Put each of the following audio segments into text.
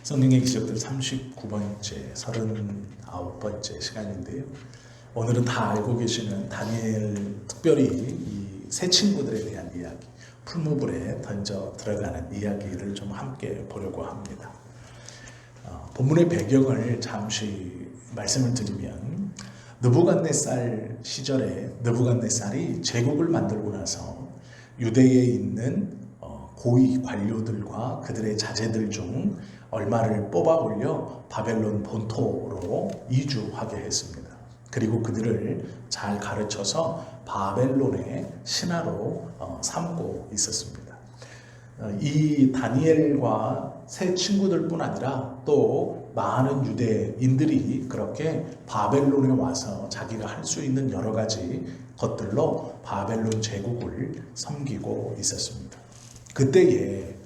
성경의 기적들 39번째, 39번째 시간인데요. 오늘은 다 알고 계시는 다니엘, 특별히 이 세 친구들에 대한 이야기, 풀무불에 던져 들어가는 이야기를 좀 함께 보려고 합니다. 본문의 배경을 잠시 말씀을 드리면, 느부갓네살 시절에 느부갓네살이 제국을 만들고 나서 유대에 있는 고위 관료들과 그들의 자제들 중 얼마를 뽑아 올려 바벨론 본토로 이주하게 했습니다. 그리고 그들을 잘 가르쳐서 바벨론의 신하로 삼고 있었습니다. 이 다니엘과 세 친구들뿐 아니라 또 많은 유대인들이 그렇게 바벨론에 와서 자기가 할 수 있는 여러 가지 것들로 바벨론 제국을 섬기고 있었습니다. 그때에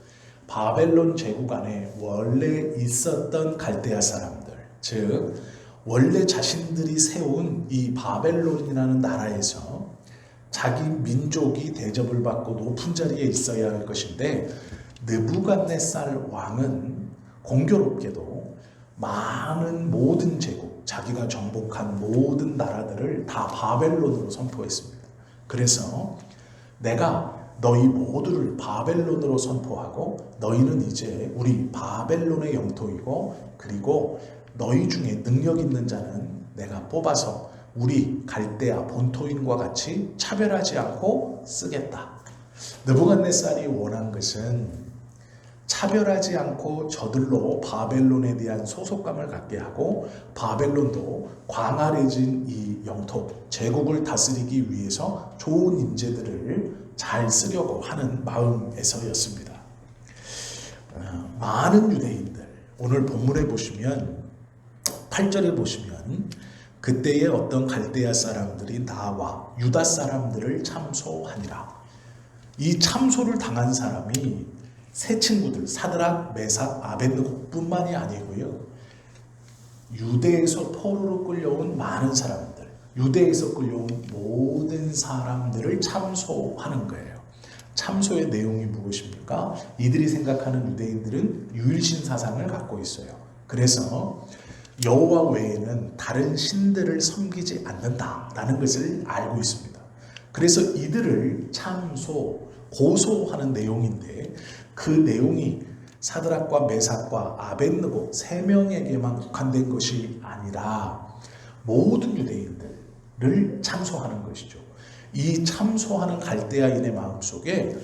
바벨론 제국 안에 원래 있었던 갈대아 사람들, 즉 원래 자신들이 세운 이 바벨론이라는 나라에서 자기 민족이 대접을 받고 높은 자리에 있어야 할 것인데, 느부갓네살 왕은 공교롭게도 많은 모든 제국, 자기가 정복한 모든 나라들을 다 바벨론으로 선포했습니다. 그래서 내가 너희 모두를 바벨론으로 선포하고, 너희는 이제 우리 바벨론의 영토이고, 그리고 너희 중에 능력 있는 자는 내가 뽑아서 우리 갈대아 본토인과 같이 차별하지 않고 쓰겠다. 느부갓네살이 원한 것은 차별하지 않고 저들로 바벨론에 대한 소속감을 갖게 하고, 바벨론도 광활해진 이 영토, 제국을 다스리기 위해서 좋은 인재들을 잘 쓰려고 하는 마음에서였습니다. 많은 유대인들, 오늘 본문에 보시면 8절에 보시면 그때의 어떤 갈대아 사람들이 나와 유다 사람들을 참소하니라. 이 참소를 당한 사람이 세 친구들 사드락, 메삭, 아벳느고 뿐만이 아니고요, 유대에서 포로로 끌려온 많은 사람들, 유대에서 끌려온 모든 사람들을 참소하는 거예요. 참소의 내용이 무엇입니까? 이들이 생각하는 유대인들은 유일신 사상을 갖고 있어요. 그래서 여호와 외에는 다른 신들을 섬기지 않는다라는 것을 알고 있습니다. 그래서 이들을 참소, 고소하는 내용인데, 그 내용이 사드락과 메삭과 아벳느고 세 명에게만 국한된 것이 아니라 모든 유대인들을 참소하는 것이죠. 이 참소하는 갈대아인의 마음속에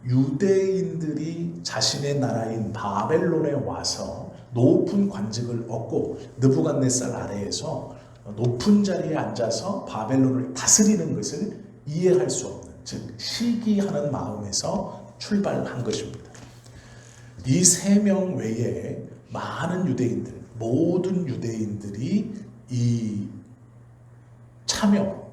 유대인들이 자신의 나라인 바벨론에 와서 높은 관직을 얻고 느부갓네살 아래에서 높은 자리에 앉아서 바벨론을 다스리는 것을 이해할 수 없는, 즉 시기하는 마음에서 출발한 것입니다. 이 세 명 외에 많은 유대인들, 모든 유대인들이 이 참여,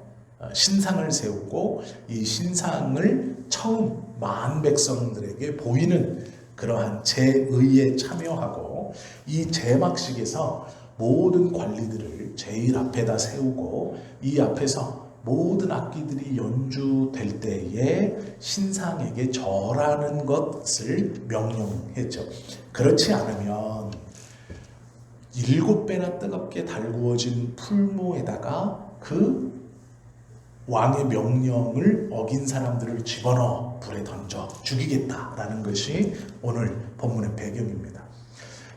신상을 세우고 이 신상을 처음 만 백성들에게 보이는 그러한 제의에 참여하고, 이 제막식에서 모든 관리들을 제일 앞에다 세우고, 이 앞에서 모든 악기들이 연주될 때에 신상에게 절하는 것을 명령했죠. 그렇지 않으면 7배나 뜨겁게 달구어진 풀무에다가 그 왕의 명령을 어긴 사람들을 집어넣어 불에 던져 죽이겠다라는 것이 오늘 본문의 배경입니다.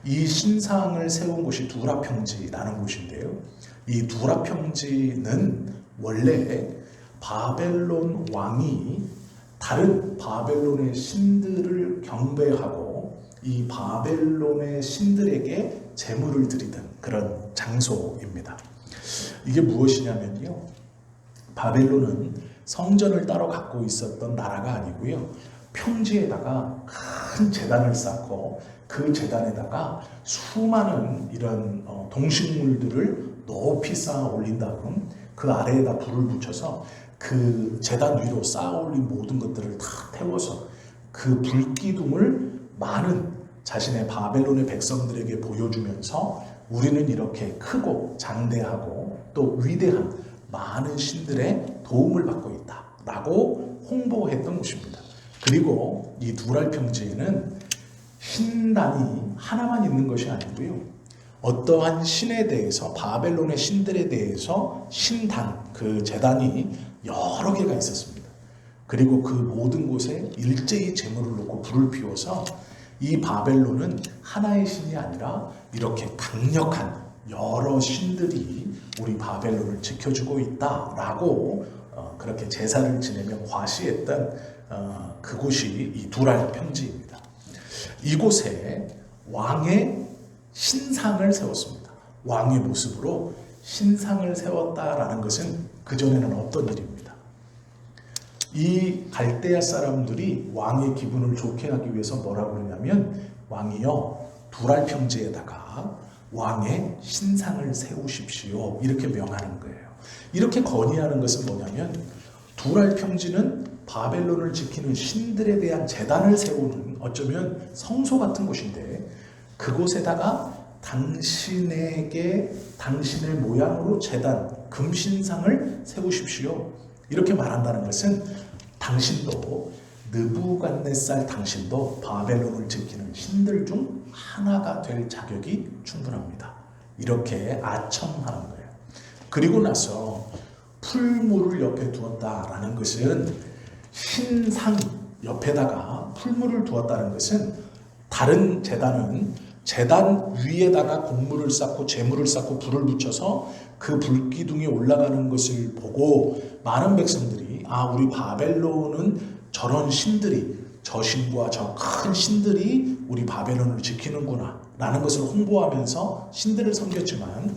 이 신상을 세운 곳이 두라평지라는 곳인데요. 이 두라평지는 원래 바벨론 왕이 다른 바벨론의 신들을 경배하고 이 바벨론의 신들에게 제물을 드리던 그런 장소입니다. 이게 무엇이냐면요, 바벨론은 성전을 따로 갖고 있었던 나라가 아니고요, 평지에다가 큰 제단을 쌓고 그 제단에다가 수많은 이런 동식물들을 높이 쌓아 올린 다음 그 아래에다 불을 붙여서 그 제단 위로 쌓아 올린 모든 것들을 다 태워서 그 불기둥을 많은 자신의 바벨론의 백성들에게 보여주면서 우리는 이렇게 크고 장대하고 또 위대한 많은 신들의 도움을 받고 있다라고 홍보했던 곳입니다. 그리고 이 두랄평지에는 신단이 하나만 있는 것이 아니고요. 어떠한 신에 대해서, 바벨론의 신들에 대해서 신단, 그 제단이 여러 개가 있었습니다. 그리고 그 모든 곳에 일제히 재물을 놓고 불을 피워서 이 바벨론은 하나의 신이 아니라 이렇게 강력한 여러 신들이 우리 바벨론을 지켜주고 있다라고 그렇게 제사를 지내며 과시했던 그곳이 이 두랄 평지입니다. 이곳에 왕의 신상을 세웠습니다. 왕의 모습으로 신상을 세웠다라는 것은 그전에는 없던 일입니다. 이 갈대아 사람들이 왕의 기분을 좋게 하기 위해서 뭐라고 그러냐면, 왕이여 두랄 평지에다가 왕의 신상을 세우십시오, 이렇게 명하는 거예요. 이렇게 건의하는 것은 뭐냐면, 두랄 평지는 바벨론을 지키는 신들에 대한 제단을 세우는 어쩌면 성소 같은 곳인데, 그곳에다가 당신에게 당신의 모양으로 제단, 금신상을 세우십시오, 이렇게 말한다는 것은 당신도, 느부갓네살 당신도 바벨론을 지키는 신들 중 하나가 될 자격이 충분합니다, 이렇게 아첨하는 거예요. 그리고 나서 풀무를 옆에 두었다라는 것은, 신상 옆에다가 풀무를 두었다는 것은, 다른 제단은 제단 위에다가 곡물을 쌓고 재물을 쌓고 불을 붙여서 그 불기둥이 올라가는 것을 보고 많은 백성들이, 아, 우리 바벨론은 저런 신들이, 저 신과 저 큰 신들이 우리 바벨론을 지키는구나 라는 것을 홍보하면서 신들을 섬겼지만,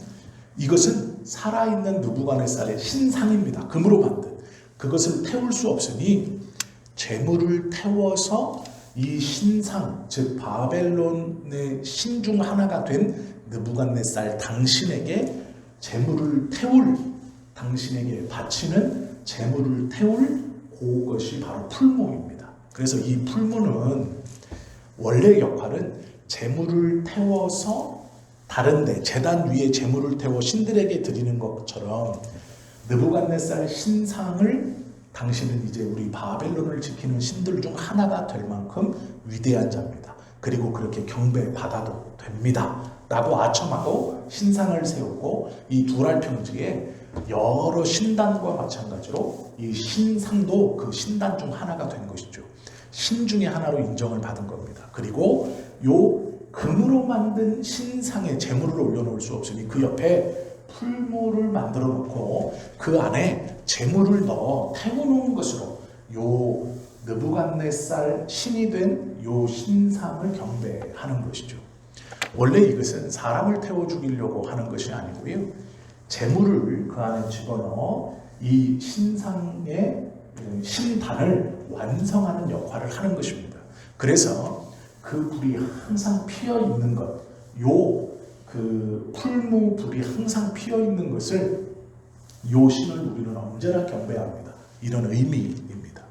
이것은 살아있는 느부갓네살의 신상입니다. 금으로 만든. 그것을 태울 수 없으니 재물을 태워서 이 신상, 즉 바벨론의 신 중 하나가 된 느부갓네살 당신에게 재물을 태울, 당신에게 바치는 재물을 태울 그것이 바로 풀무입니다. 그래서 이 풀무는 원래 역할은 재물을 태워서 다른데, 제단 위에 재물을 태워 신들에게 드리는 것처럼, 느부갓네살 신상을 당신은 이제 우리 바벨론을 지키는 신들 중 하나가 될 만큼 위대한 자입니다, 그리고 그렇게 경배받아도 됩니다 라고 아첨하고 신상을 세우고, 이 두랄 평지에 여러 신단과 마찬가지로 이 신상도 그 신단 중 하나가 된 것이죠. 신 중에 하나로 인정을 받은 겁니다. 그리고 요 금으로 만든 신상에 재물을 올려놓을 수 없으니 그 옆에 풀무를 만들어 놓고 그 안에 재물을 넣어 태워놓은 것으로 요 느부갓네살 신이 된 요 신상을 경배하는 것이죠. 원래 이것은 사람을 태워 죽이려고 하는 것이 아니고요, 재물을 그 안에 집어넣어 이 신상의 신단을 완성하는 역할을 하는 것입니다. 그래서 그 불이 항상 피어 있는 것, 그 풀무 불이 항상 피어 있는 것을, 요 신을 우리는 언제나 경배합니다, 이런 의미입니다.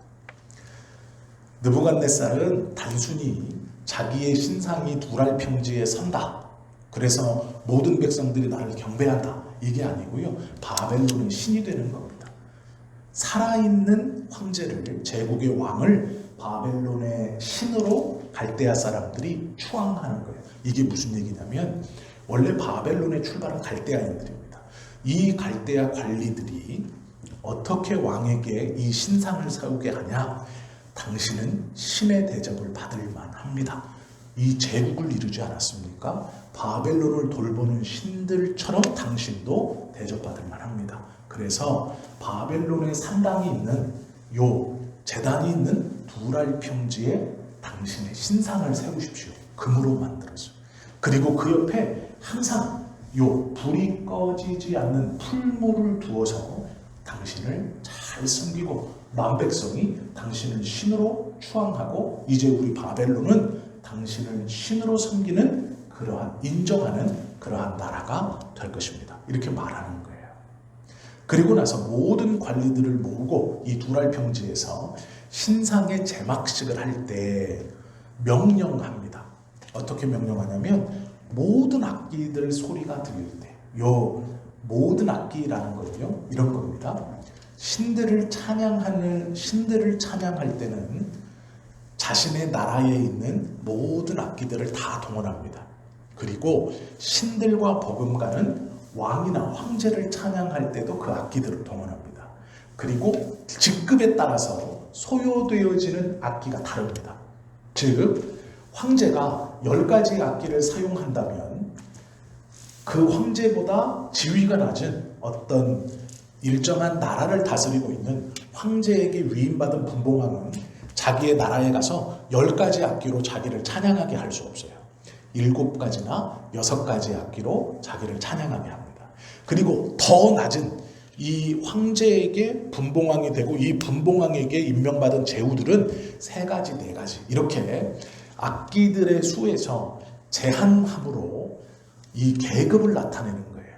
느부갓네살은 단순히 자기의 신상이 두랄 평지에 선다, 그래서 모든 백성들이 나를 경배한다, 이게 아니고요, 바벨론의 신이 되는 겁니다. 살아있는 황제를, 제국의 왕을 바벨론의 신으로 갈대아 사람들이 추앙하는 거예요. 이게 무슨 얘기냐면, 원래 바벨론의 출발은 갈대아인들입니다. 이 갈대아 관리들이 어떻게 왕에게 이 신상을 세우게 하냐, 당신은 신의 대접을 받을 만합니다, 이 제국을 이루지 않았습니까? 바벨론을 돌보는 신들처럼 당신도 대접받을 만합니다. 그래서 바벨론의 산당이 있는, 요 제단이 있는 두랄 평지에 당신의 신상을 세우십시오, 금으로 만들어서. 그리고 그 옆에 항상 요 불이 꺼지지 않는 풀무를 두어서 당신을 잘 섬기고, 만백성이 당신을 신으로 추앙하고, 이제 우리 바벨론은 당신을 신으로 섬기는, 그러한 인정하는 그러한 나라가 될 것입니다, 이렇게 말하는 거예요. 그리고 나서 모든 관리들을 모으고 이 두랄 평지에서 신상의 제막식을 할 때 명령합니다. 어떻게 명령하냐면, 모든 악기들 소리가 들릴 때, 요 모든 악기라는 거는요, 이런 겁니다. 신들을 찬양할 때는 자신의 나라에 있는 모든 악기들을 다 동원합니다. 그리고 신들과 버금가는 왕이나 황제를 찬양할 때도 그 악기들을 동원합니다. 그리고 직급에 따라서 소요되어지는 악기가 다릅니다. 즉 황제가 10가지 악기를 사용한다면 그 황제보다 지위가 낮은 어떤 일정한 나라를 다스리고 있는 황제에게 위임받은 분봉왕은 자기의 나라에 가서 10가지 악기로 자기를 찬양하게 할 수 없어요. 7가지나 6가지 악기로 자기를 찬양하게 합니다. 그리고 더 낮은 이 황제에게 분봉왕이 되고 이 분봉왕에게 임명받은 제후들은 3가지, 4가지 이렇게 악기들의 수에서 제한함으로 이 계급을 나타내는 거예요.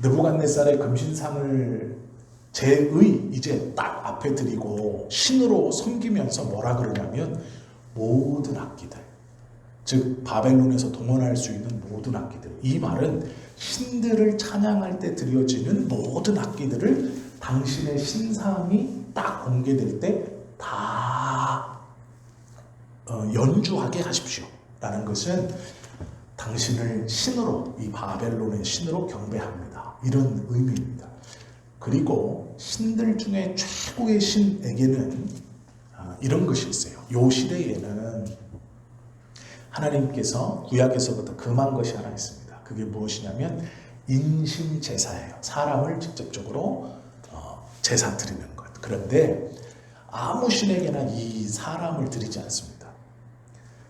느부갓네살의 금신상을 제의 이제 딱 앞에 드리고 신으로 섬기면서 뭐라 그러냐면 모든 악기들, 즉 바벨론에서 동원할 수 있는 모든 악기들, 이 말은 신들을 찬양할 때 드려지는 모든 악기들을 당신의 신상이 딱 공개될 때 다 연주하게 하십시오 라는 것은 당신을 신으로, 이 바벨론의 신으로 경배합니다, 이런 의미입니다. 그리고 신들 중에 최고의 신에게는 이런 것이 있어요. 이 시대에는 하나님께서 구약에서부터 금한 것이 하나 있습니다. 그게 무엇이냐면 인신제사예요. 사람을 직접적으로 제사 드리는 것. 그런데 아무 신에게나 이 사람을 드리지 않습니다.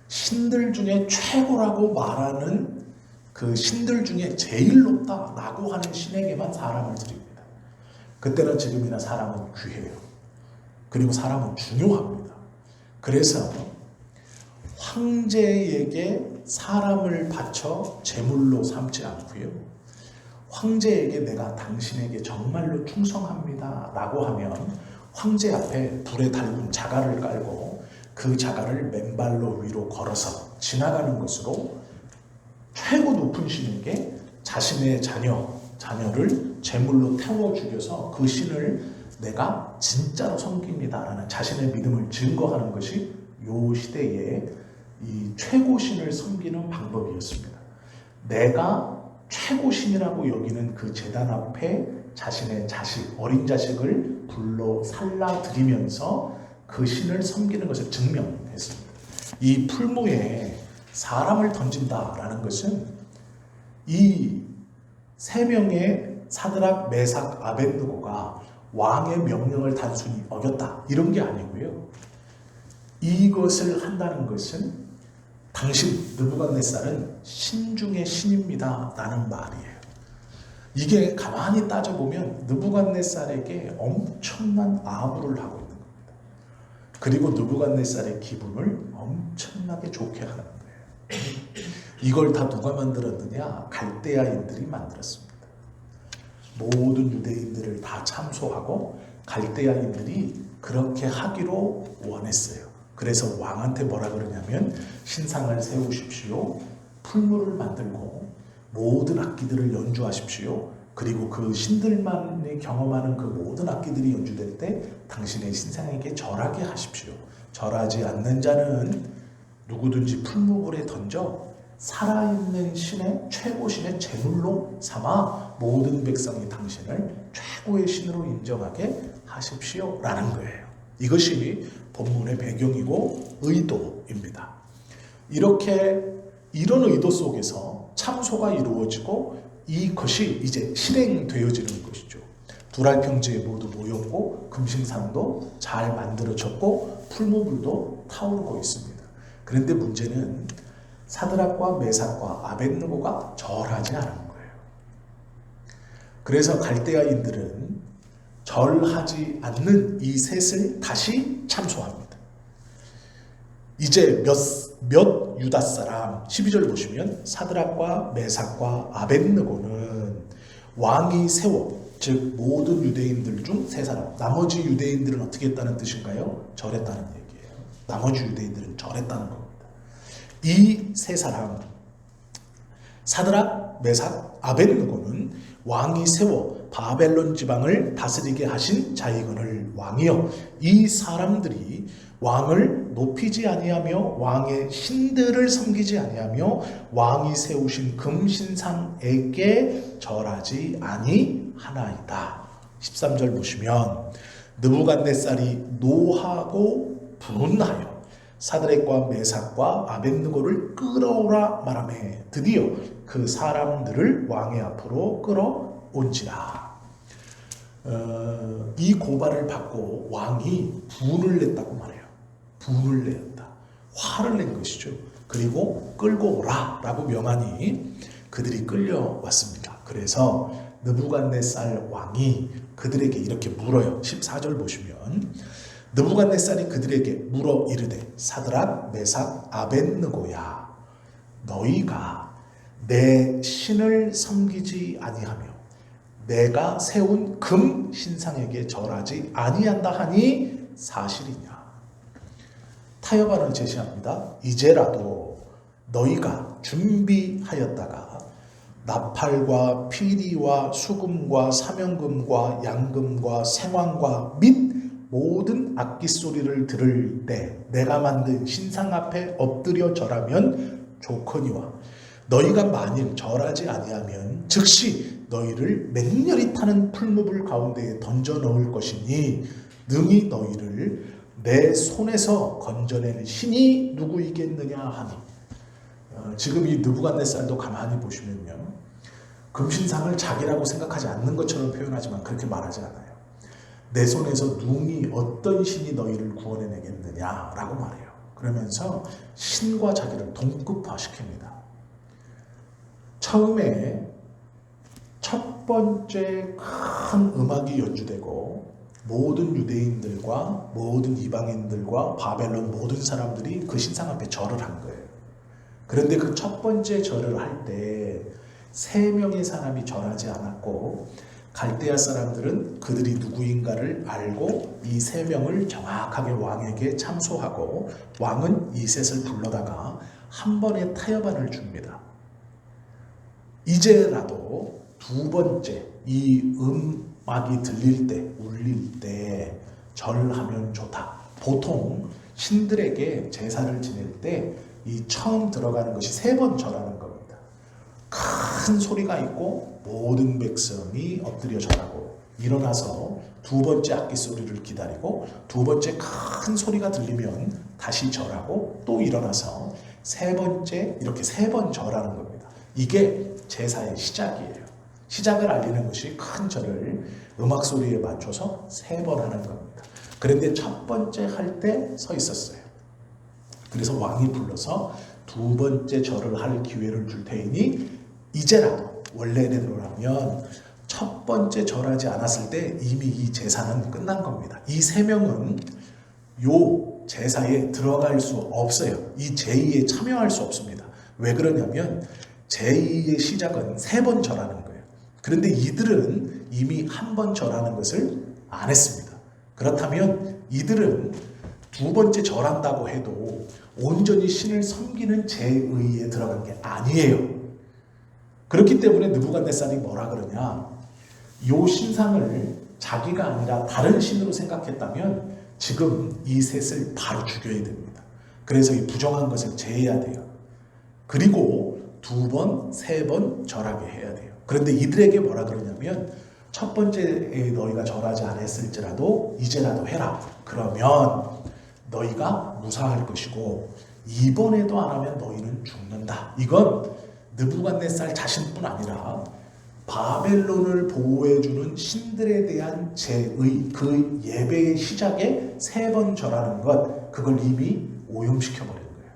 신들 중에 최고라고 말하는 그 신들 중에 제일 높다라고 하는 신에게만 사람을 드립니다. 그때는 지금이나 사람은 귀해요. 그리고 사람은 중요합니다. 그래서 황제에게 사람을 바쳐 제물로 삼지 않고요, 황제에게 내가 당신에게 정말로 충성합니다 라고 하면 황제 앞에 불에 달군 자갈을 깔고 그 자갈을 맨발로 위로 걸어서 지나가는 것으로 최고 높은 신에게 자신의 자녀를 제물로 태워 죽여서 그 신을 내가 진짜로 섬깁니다라는 자신의 믿음을 증거하는 것이 이 시대의 이 최고신을 섬기는 방법이었습니다. 내가 최고신이라고 여기는 그 제단 앞에 자신의 자식, 어린 자식을 불러 살라드리면서 그 신을 섬기는 것을 증명했습니다. 이 풀무에 사람을 던진다라는 것은 이 3명의 사드락, 메삭, 아벳느고가 왕의 명령을 단순히 어겼다 이런 게 아니고요, 이것을 한다는 것은 당신 느부갓네살은 신 중의 신입니다 라는 말이에요. 이게 가만히 따져보면 느부갓네살에게 엄청난 아부를 하고 있는 겁니다. 그리고 느부갓네살의 기분을 엄청나게 좋게 하는 거예요. 이걸 다 누가 만들었느냐? 갈대아인들이 만들었습니다. 모든 유대인들을 다 참소하고 갈대아인들이 그렇게 하기로 원했어요. 그래서 왕한테 뭐라 그러냐면 신상을 세우십시오, 풀무를 만들고 모든 악기들을 연주하십시오, 그리고 그 신들만이 경험하는 그 모든 악기들이 연주될 때 당신의 신상에게 절하게 하십시오. 절하지 않는 자는 누구든지 풀무불에 던져 살아있는 신의 최고신의 제물로 삼아 모든 백성이 당신을 최고의 신으로 인정하게 하십시오 라는 거예요. 이것이 본문의 배경이고 의도입니다. 이런 의도 속에서 참소가 이루어지고 이것이 이제 실행되어지는 것이죠. 두랄평지에 모두 모였고 금신상도 잘 만들어졌고 풀무불도 타오르고 있습니다. 그런데 문제는 사드락과 메삭과 아벳느고가 절하지 않은 거예요. 그래서 갈대아인들은 절하지 않는 이 셋을 다시 참소합니다. 이제 몇 유다 사람, 12절 보시면 사드락과 메삭과 아벳느고는 왕이 세워, 즉 모든 유대인들 중 3사람, 나머지 유대인들은 어떻게 했다는 뜻인가요? 절했다는 얘기예요. 나머지 유대인들은 절했다는 겁니다. 이 3사람 사드락, 메삭, 아벳느고는 왕이 세워 바벨론 지방을 다스리게 하신 자이거늘 왕이요, 이 사람들이 왕을 높이지 아니하며 왕의 신들을 섬기지 아니하며 왕이 세우신 금신상에게 절하지 아니하나이다. 13절 보시면 느부갓네살이 노하고 분하여 사드락과 메삭과 아벳느고를 끌어오라 말하매 드디어 그 사람들을 왕의 앞으로 끌어온지라. 이 고발을 받고 왕이 분을 냈다고 말해요. 분을 내었다. 화를 낸 것이죠. 그리고 끌고 오라 라고 명하니 그들이 끌려왔습니다. 그래서 느부갓네살 왕이 그들에게 이렇게 물어요. 14절 보시면 느부갓네살이 그들에게 물어 이르되 사드락 메삭 아벳느고야, 너희가 내 신을 섬기지 아니하며 내가 세운 금 신상에게 절하지 아니한다 하니 사실이냐. 타협안을 제시합니다. 이제라도 너희가 준비하였다가 나팔과 피리와 수금과 사명금과 양금과 생황과 및 모든 악기 소리를 들을 때 내가 만든 신상 앞에 엎드려 절하면 좋거니와 너희가 만일 절하지 아니하면 즉시 너희를 맹렬히 타는 풀무불 가운데에 던져 넣을 것이니 능히 너희를 내 손에서 건져낼 신이 누구이겠느냐 하니. 지금 이 느부갓네살도 가만히 보시면요, 금신상을 자기라고 생각하지 않는 것처럼 표현하지만 그렇게 말하지 않아요. 내 손에서 능히 어떤 신이 너희를 구원해내겠느냐라고 말해요. 그러면서 신과 자기를 동급화시킵니다. 처음에 첫 번째 큰 음악이 연주되고 모든 유대인들과 모든 이방인들과 바벨론 모든 사람들이 그 신상 앞에 절을 한 거예요. 그런데 그 첫 번째 절을 할 때 3명의 사람이 절하지 않았고 갈대아 사람들은 그들이 누구인가를 알고 이 3명을 정확하게 왕에게 참소하고 왕은 이 셋을 불러다가 한 번의 타협안을 줍니다. 이제라도 두 번째 이 음악이 들릴 때, 울릴 때 절하면 좋다. 보통 신들에게 제사를 지낼 때 이 처음 들어가는 것이 3번 절하는 겁니다. 큰 소리가 있고 모든 백성이 엎드려 절하고 일어나서 두 번째 악기 소리를 기다리고 두 번째 큰 소리가 들리면 다시 절하고 또 일어나서 세 번째 이렇게 3번 절하는 겁니다. 이게 제사의 시작이에요. 시작을 알리는 것이 큰 절을 음악 소리에 맞춰서 3번 하는 겁니다. 그런데 첫 번째 할 때 서 있었어요. 그래서 왕이 불러서 두 번째 절을 할 기회를 줄 테니 이제라도 원래대로라면 첫 번째 절하지 않았을 때 이미 이 제사는 끝난 겁니다. 이 3명은 요 제사에 들어갈 수 없어요. 이 제의에 참여할 수 없습니다. 왜 그러냐면 제의의 시작은 3번 절하는 거예요. 그런데 이들은 이미 한 번 절하는 것을 안 했습니다. 그렇다면 이들은 두 번째 절한다고 해도 온전히 신을 섬기는 제의에 들어간 게 아니에요. 그렇기 때문에 느부갓네살이 뭐라 그러냐, 요 신상을 자기가 아니라 다른 신으로 생각했다면 지금 이 셋을 바로 죽여야 됩니다. 그래서 이 부정한 것을 제해야 돼요. 그리고 2번, 3번 절하게 해야 돼요. 그런데 이들에게 뭐라 그러냐면 첫 번째에 너희가 절하지 않았을지라도 이제라도 해라. 그러면 너희가 무사할 것이고 이번에도 안 하면 너희는 죽는다. 이건 느부갓네살 자신뿐 아니라 바벨론을 보호해주는 신들에 대한 제의, 그 예배의 시작에 3번 절하는 것, 그걸 이미 오염시켜버린 거예요.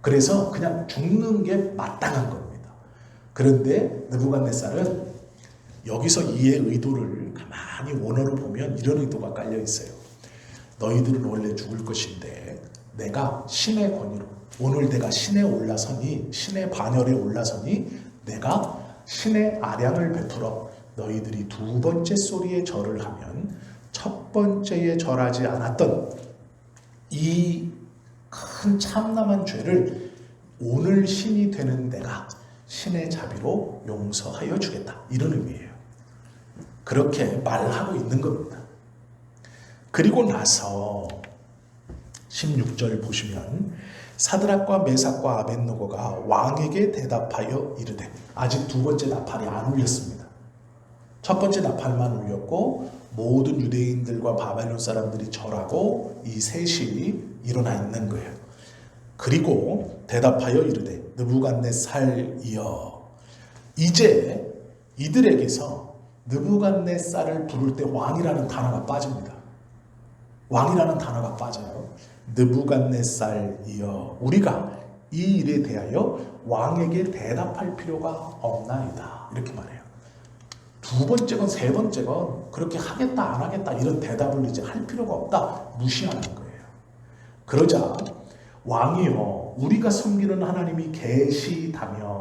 그래서 그냥 죽는 게 마땅한 겁니다. 그런데 느부갓네살은 여기서 이의 의도를 가만히 원어로 보면 이런 의도가 깔려 있어요. 너희들은 원래 죽을 것인데 내가 신의 권위로, 오늘 내가 신에 올라서니, 신의 반열에 올라서니 내가 신의 아량을 베풀어 너희들이 두 번째 소리에 절을 하면 첫 번째에 절하지 않았던 이 큰 참남한 죄를 오늘 신이 되는 내가 신의 자비로 용서하여 주겠다. 이런 의미예요. 그렇게 말하고 있는 겁니다. 그리고 나서 16절 보시면 사드락과 메삭과 아벳느고가 왕에게 대답하여 이르되, 아직 두 번째 나팔이 안 울렸습니다. 첫 번째 나팔만 울렸고 모든 유대인들과 바벨론 사람들이 절하고 이 셋이 일어나 있는 거예요. 그리고 대답하여 이르되 느부갓네살이여. 이제 이들에게서 느부갓네살을 부를 때 왕이라는 단어가 빠집니다. 왕이라는 단어가 빠져요. 느부갓네살이여, 우리가 이 일에 대하여 왕에게 대답할 필요가 없나이다. 이렇게 말해요. 두 번째건 세 번째건 그렇게 하겠다 안 하겠다 이런 대답을 이제 할 필요가 없다, 무시하는 거예요. 그러자 왕이여, 우리가 섬기는 하나님이 계시다면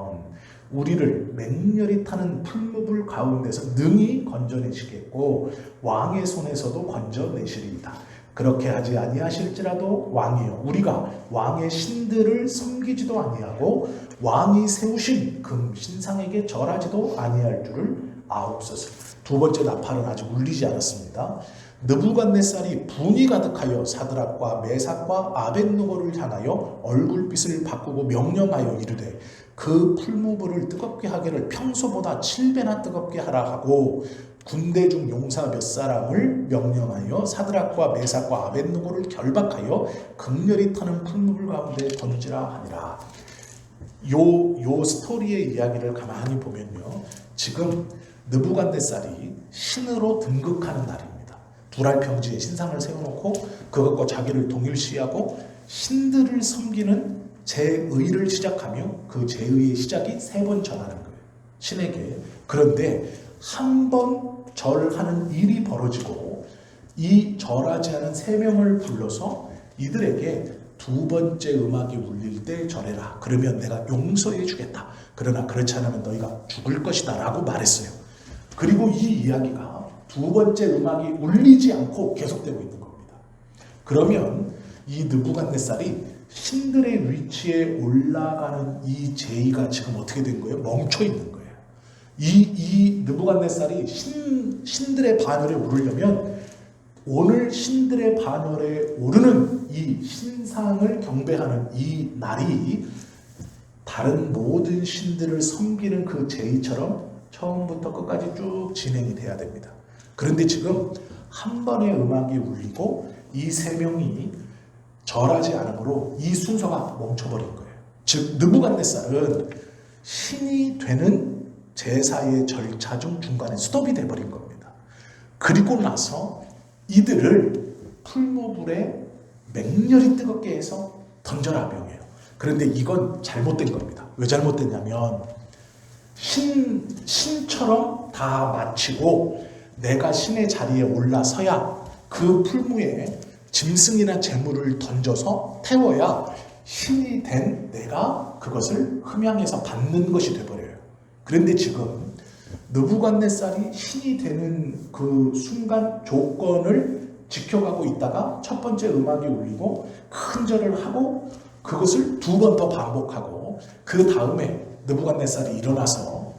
우리를 맹렬히 타는 풀무불 가운데서 능히 건져내시겠고 왕의 손에서도 건져내시리이다. 그렇게 하지 아니하실지라도 왕이여, 우리가 왕의 신들을 섬기지도 아니하고 왕이 세우신 금 신상에게 절하지도 아니할 줄을 아옵소서. 두 번째 나팔은 아직 울리지 않았습니다. 느부갓네살이 분이 가득하여 사드락과 메삭과 아벳느고를 향하여 얼굴빛을 바꾸고 명령하여 이르되 그 풀무불을 뜨겁게 하기를 평소보다 7배나 뜨겁게 하라 하고 군대 중 용사 몇 사람을 명령하여 사드락과 메삭과 아벳느고를 결박하여 극렬히 타는 풀무불 가운데 던지라 하니라. 요 스토리의 이야기를 가만히 보면요, 지금 느부갓네살이 신으로 등극하는 날입니다. 두랄 평지에 신상을 세워놓고 그것과 자기를 동일시하고 신들을 섬기는 제의를 시작하며 그 제의의 시작이 세 번 전하는 거예요, 신에게. 그런데 한 번 절하는 일이 벌어지고 이 절하지 않은 세 명을 불러서 이들에게 두 번째 음악이 울릴 때 절해라. 그러면 내가 용서해 주겠다. 그러나 그렇지 않으면 너희가 죽을 것이다 라고 말했어요. 그리고 이 이야기가 두 번째 음악이 울리지 않고 계속되고 있는 겁니다. 그러면 이 느부갓네살이 신들의 위치에 올라가는 이 제의가 지금 어떻게 된 거예요? 멈춰 있는 거예요. 이 느부갓네살이 신들의 반열에 오르려면 오늘 신들의 반열에 오르는 이 신상을 경배하는 이 날이 다른 모든 신들을 섬기는 그 제의처럼 처음부터 끝까지 쭉 진행이 돼야 됩니다. 그런데 지금 한 번의 음악이 울리고 이 세 명이 절하지 않으므로 이 순서가 멈춰버린 거예요. 즉 느부갓네살은 신이 되는 제사의 절차 중 중간에 스톱이 돼버린 겁니다. 그리고 나서 이들을 풀무불에 맹렬히 뜨겁게 해서 던져라 명해요. 그런데 이건 잘못된 겁니다. 왜 잘못됐냐면 신처럼 다 마치고 내가 신의 자리에 올라서야 그 풀무에 짐승이나 재물을 던져서 태워야 신이 된 내가 그것을 흠양해서 받는 것이 돼버려요. 그런데 지금 느부갓네살이 신이 되는 그 순간 조건을 지켜가고 있다가 첫 번째 음악이 울리고 큰 절을 하고 그것을 두 번 더 반복하고 그 다음에 느부갓네살이 일어나서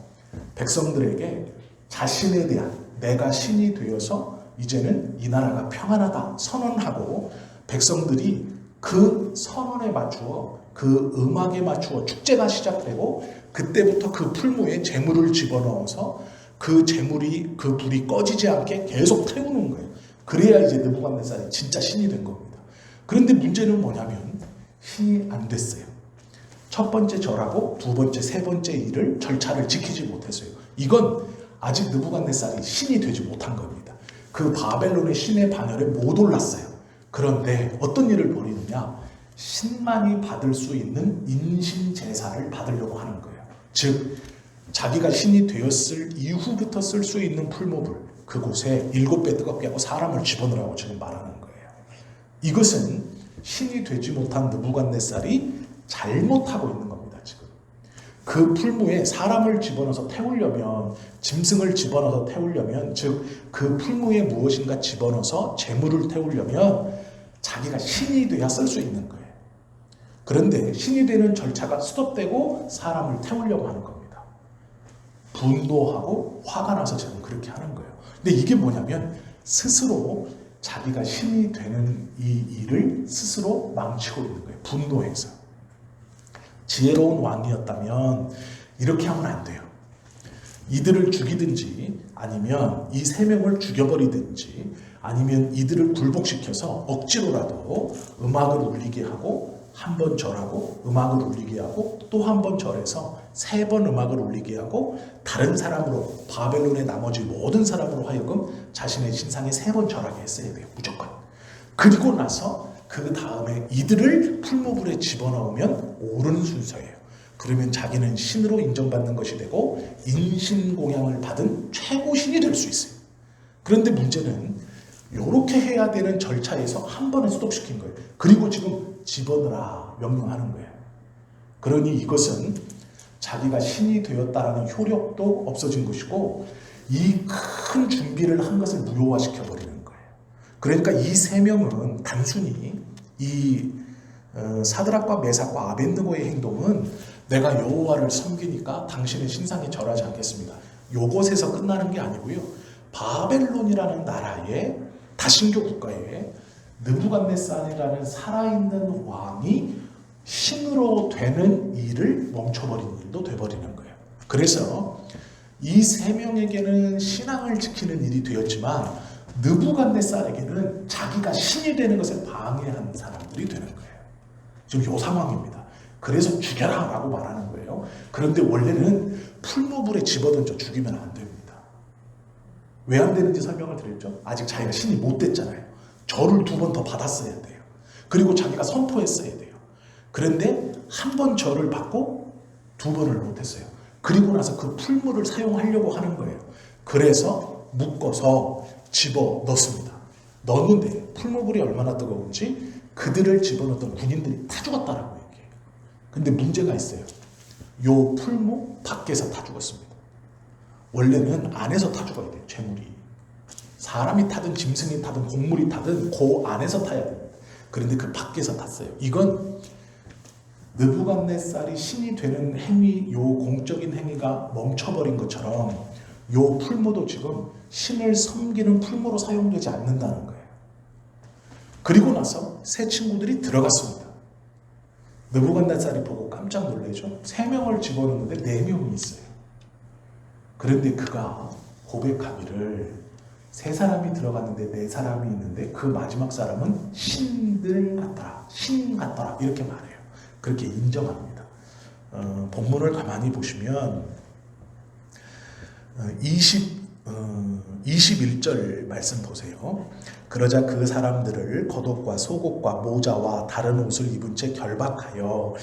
백성들에게 자신에 대한 내가 신이 되어서 이제는 이 나라가 평안하다 선언하고 백성들이 그 선언에 맞추어 그 음악에 맞추어 축제가 시작되고 그때부터 그 풀무에 재물을 집어넣어서 그 재물이 그 불이 꺼지지 않게 계속 태우는 거예요. 그래야 이제 느부갓네살이 진짜 신이 된 겁니다. 그런데 문제는 뭐냐면 신이 안 됐어요. 첫 번째 절하고 두 번째, 세 번째 일을 절차를 지키지 못했어요. 이건 아직 느부갓네살이 신이 되지 못한 겁니다. 그 바벨론의 신의 반열에 못 올랐어요. 그런데 어떤 일을 벌이느냐? 신만이 받을 수 있는 인신 제사를 받으려고 하는 거예요. 즉 자기가 신이 되었을 이후부터 쓸 수 있는 풀무불 그곳에 7배 뜨겁게 하고 사람을 집어넣으라고 지금 말하는 거예요. 이것은 신이 되지 못한 느부갓네살이 잘못하고 있는 겁니다. 지금 그 풀무에 사람을 집어넣어서 태우려면 짐승을 집어넣어서 태우려면 즉 그 풀무에 무엇인가 집어넣어서 재물을 태우려면 자기가 신이 돼야 쓸 수 있는 거예요. 그런데 신이 되는 절차가 스톱되고 사람을 태우려고 하는 겁니다. 분노하고 화가 나서 지금 그렇게 하는 거예요. 근데 이게 뭐냐면 스스로 자기가 신이 되는 이 일을 스스로 망치고 있는 거예요. 분노해서. 지혜로운 왕이었다면 이렇게 하면 안 돼요. 이들을 죽이든지 아니면 이 세 명을 죽여버리든지 아니면 이들을 굴복시켜서 억지로라도 음악을 울리게 하고 한 번 절하고 음악을 울리게 하고 또 한 번 절해서 3번 음악을 울리게 하고 다른 사람으로 바벨론의 나머지 모든 사람으로 하여금 자신의 신상에 3번 절하게 했어야 돼요. 무조건. 그리고 나서 그 다음에 이들을 풀무불에 집어넣으면 옳은 순서예요. 그러면 자기는 신으로 인정받는 것이 되고 인신공양을 받은 최고 신이 될 수 있어요. 그런데 문제는 이렇게 해야 되는 절차에서 한 번에 스톱시킨 거예요. 그리고 지금 집어넣으라 명령하는 거예요. 그러니 이것은 자기가 신이 되었다라는 효력도 없어진 것이고 이 큰 준비를 한 것을 무효화시켜 버리는 거예요. 그러니까 이 3명은 단순히 이 사드락과 메삭과 아벳느고의 행동은 내가 여호와를 섬기니까 당신의 신상에 절하지 않겠습니다. 요것에서 끝나는 게 아니고요. 바벨론이라는 나라의 다신교 국가에 느부갓네살이라는 살아있는 왕이 신으로 되는 일을 멈춰버리는 일도 돼버리는 거예요. 그래서 이 3명에게는 신앙을 지키는 일이 되었지만 느부갓네살에게는 자기가 신이 되는 것을 방해한 사람들이 되는 거예요. 지금 이 상황입니다. 그래서 죽여라 라고 말하는 거예요. 그런데 원래는 풀무불에 집어던져 죽이면 안 됩니다. 왜 안 되는지 설명을 드렸죠. 아직 자기가 신이 못 됐잖아요. 절을 2번 더 받았어야 돼요. 그리고 자기가 선포했어야 돼요. 그런데 한 번 절을 받고 2번을 못했어요. 그리고 나서 그 풀무를 사용하려고 하는 거예요. 그래서 묶어서 집어 넣습니다. 넣었는데 풀무불이 얼마나 뜨거운지 그들을 집어넣었던 군인들이 다 죽었다라고 얘기해요. 근데 문제가 있어요. 요 풀무 밖에서 다 죽었습니다. 원래는 안에서 타 죽어야 돼요. 재물이. 사람이 타든 짐승이 타든 곡물이 타든 그 안에서 타야 됩니다. 그런데 그 밖에서 탔어요. 이건 느부갓네살이 신이 되는 행위, 요 공적인 행위가 멈춰버린 것처럼 요 풀무도 지금 신을 섬기는 풀무로 사용되지 않는다는 거예요. 그리고 나서 새 친구들이 들어갔습니다. 느부갓네살이 보고 깜짝 놀라죠. 3명을 집어넣는데 4명이 있어요. 그런데 그가 고백하기를 3사람이 들어갔는데 4사람이 있는데 그 마지막 사람은 신들 같더라. 신 같더라. 이렇게 말해요. 그렇게 인정합니다. 본문을 가만히 보시면 21절 말씀 보세요. 그러자 그 사람들을 겉옷과 속옷과 모자와 다른 옷을 입은 채 결박하여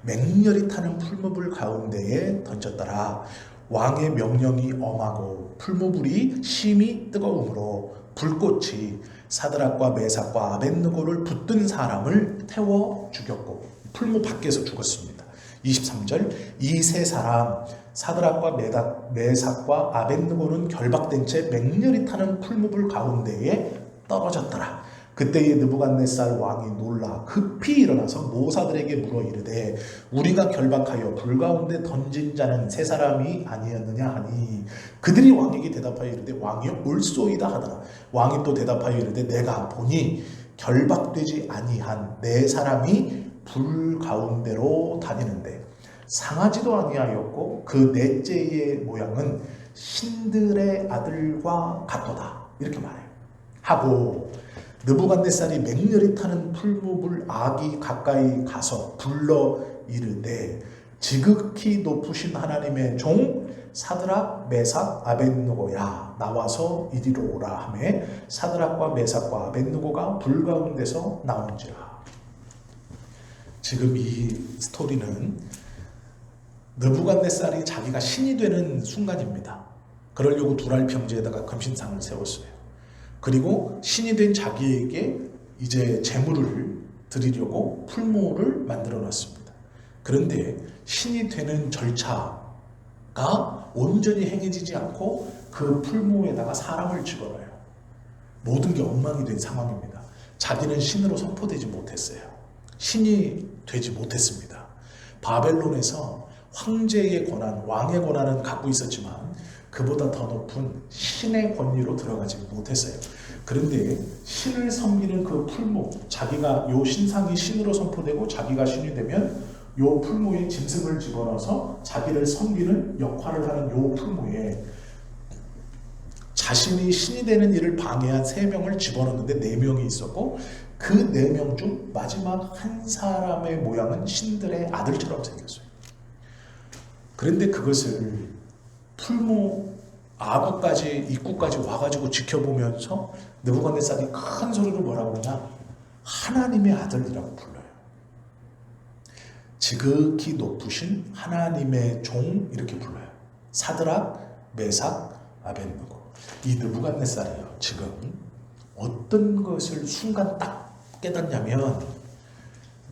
맹렬히 타는 풀무불 가운데에 던졌더라. 왕의 명령이 엄하고 풀무불이 심히 뜨거우므로 불꽃이 사드락과 메삭과 아벳느고를 붙든 사람을 태워 죽였고 풀무 밖에서 죽었습니다. 23절 이 3사람 사드락과 메삭과 아벳느고는 결박된 채 맹렬히 타는 풀무불 가운데에 떨어졌더라. 그때에 느부갓네살 왕이 놀라 급히 일어나서 모사들에게 물어 이르되 우리가 결박하여 불 가운데 던진 자는 3사람이 아니었느냐 하니 그들이 왕에게 대답하여 이르되 왕이여 옳소이다 하더라. 왕이 또 대답하여 이르되 내가 보니 결박되지 아니한 4사람이 불 가운데로 다니는데 상하지도 아니하였고 그 넷째의 모양은 신들의 아들과 같도다. 이렇게 말해요. 하고 느부갓네살이 맹렬히 타는 풀무불 악이 가까이 가서 불러 이르되 지극히 높으신 하나님의 종 사드락 메삭 아벳느고야 나와서 이리로 오라 하매 사드락과 메삭과 아벳느고가 불 가운데서 나온지라. 지금 이 스토리는 느부갓네살이 자기가 신이 되는 순간입니다. 그러려고 두랄 평지에다가 금신상을 세웠어요. 그리고 신이 된 자기에게 이제 제물을 드리려고 풀무를 만들어 놨습니다. 그런데 신이 되는 절차가 온전히 행해지지 않고 그 풀무에다가 사람을 집어넣어요. 모든 게 엉망이 된 상황입니다. 자기는 신으로 선포되지 못했어요. 신이 되지 못했습니다. 바벨론에서 황제의 권한, 왕의 권한은 갖고 있었지만 그보다 더 높은 신의 권위로 들어가지 못했어요. 그런데 신을 섬기는 그 풀무, 자기가 요 신상이 신으로 선포되고 자기가 신이 되면 요 풀무에 짐승을 집어넣어서 자기를 섬기는 역할을 하는 요 풀무에 자신이 신이 되는 일을 방해한 3명을 집어넣는데 4명이 있었고 그 4명 중 마지막 한 사람의 모양은 신들의 아들처럼 생겼어요. 그런데 그것을 풀무 아구까지 입구까지 와가지고 지켜보면서 느부갓네살이 큰 소리로 뭐라고 그러냐, 하나님의 아들이라고 불러요. 지극히 높으신 하나님의 종 이렇게 불러요. 사드락, 메삭, 아벳느고. 이 느부갓네살이요, 지금 어떤 것을 순간 딱 깨닫냐면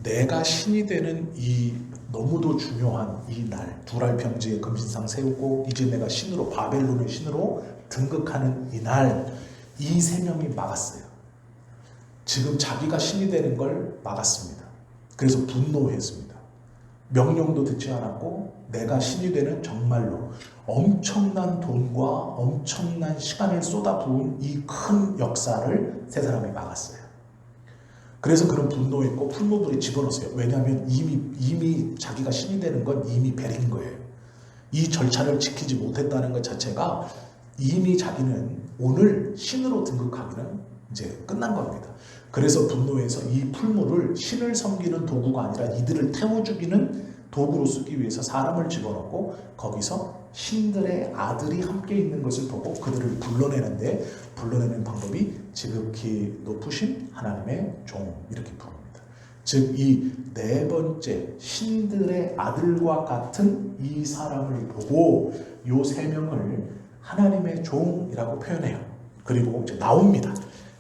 내가 신이 되는 이 너무도 중요한 이 날, 두랄 평지에 금신상 세우고 이제 내가 신으로, 바벨론의 신으로 등극하는 이 날, 이 3명이 막았어요. 지금 자기가 신이 되는 걸 막았습니다. 그래서 분노했습니다. 명령도 듣지 않았고 내가 신이 되는 정말로 엄청난 돈과 엄청난 시간을 쏟아부은 이 큰 역사를 3사람이 막았어요. 그래서 그런 분노했고 풀무불에 집어넣었어요. 왜냐하면 이미 자기가 신이 되는 건 이미 베린 거예요. 이 절차를 지키지 못했다는 것 자체가 이미 자기는 오늘 신으로 등극하기는 이제 끝난 겁니다. 그래서 분노해서 이 풀무를 신을 섬기는 도구가 아니라 이들을 태워 죽이는 도구로 쓰기 위해서 사람을 집어넣고 거기서 신들의 아들이 함께 있는 것을 보고 그들을 불러내는데, 불러내는 방법이 지극히 높으신 하나님의 종 이렇게 부릅니다. 즉 이 4번째 신들의 아들과 같은 이 사람을 보고 요 3명을 하나님의 종이라고 표현해요. 그리고 이제 나옵니다.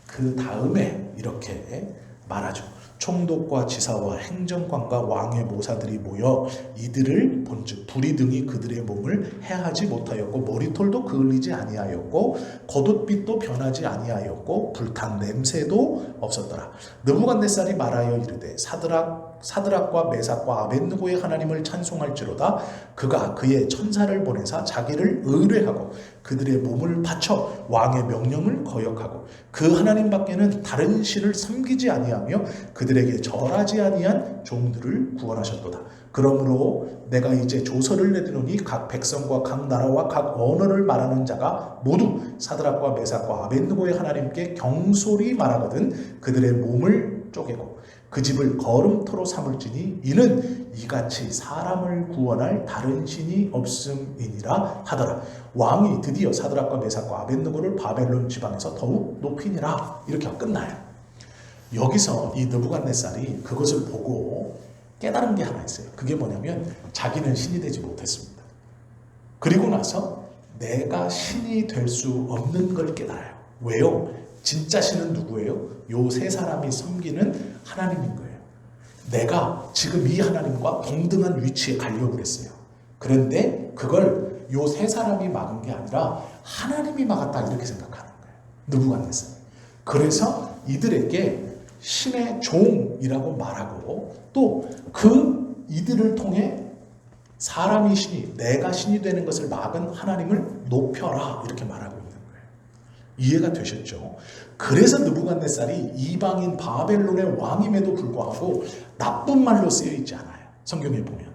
그 다음에 이렇게 말하죠. 총독과 지사와 행정관과 왕의 모사들이 모여 이들을 본즉 불이 등이 그들의 몸을 해하지 못하였고 머리털도 그을리지 아니하였고 겉옷빛도 변하지 아니하였고 불탄 냄새도 없었더라. 느부갓네살이 말하여 이르되 사드락과 메삭과 아벳느고의 하나님을 찬송할지로다. 그가 그의 천사를 보내사 자기를 의뢰하고 그들의 몸을 바쳐 왕의 명령을 거역하고 그 하나님 밖에는 다른 신을 섬기지 아니하며 그들에게 절하지 아니한 종들을 구원하셨도다. 그러므로 내가 이제 조서를 내리노니 각 백성과 각 나라와 각 언어를 말하는 자가 모두 사드락과 메삭과 아벳느고의 하나님께 경솔히 말하거든 그들의 몸을 쪼개고 그 집을 거름토로 삼을지니 이는 이같이 사람을 구원할 다른 신이 없음이니라 하더라. 왕이 드디어 사드락과 메삭과 아벳느고를 바벨론 지방에서 더욱 높이니라. 이렇게 끝나요. 여기서 이 느부갓네살이 그것을 보고 깨달은 게 하나 있어요. 그게 뭐냐면 자기는 신이 되지 못했습니다. 그리고 나서 내가 신이 될 수 없는 걸 깨달아요. 왜요? 진짜 신은 누구예요? 요 3사람이 섬기는 하나님인 거예요. 내가 지금 이 하나님과 동등한 위치에 가려고 했어요. 그런데 그걸 요 3사람이 막은 게 아니라 하나님이 막았다 이렇게 생각하는 거예요. 느부갓네살. 그래서 이들에게 신의 종이라고 말하고 또 그 이들을 통해 사람이 신이, 내가 신이 되는 것을 막은 하나님을 높여라 이렇게 말하고 있는 거예요. 이해가 되셨죠? 그래서 느부갓네살이 이방인 바벨론의 왕임에도 불구하고 나쁜 말로 쓰여 있지 않아요. 성경에 보면.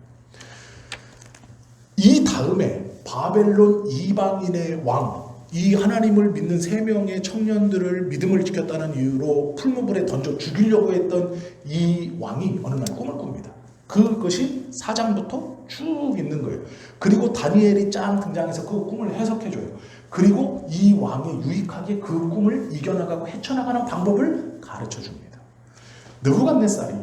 이 다음에 바벨론 이방인의 왕, 이 하나님을 믿는 3명의 청년들을 믿음을 지켰다는 이유로 풀무불에 던져 죽이려고 했던 이 왕이 어느 날 꿈을 꿉니다. 그것이 4장부터 쭉 있는 거예요. 그리고 다니엘이 짱 등장해서 그 꿈을 해석해줘요. 그리고 이 왕이 유익하게 그 꿈을 이겨나가고 헤쳐나가는 방법을 가르쳐줍니다. 느부갓네살이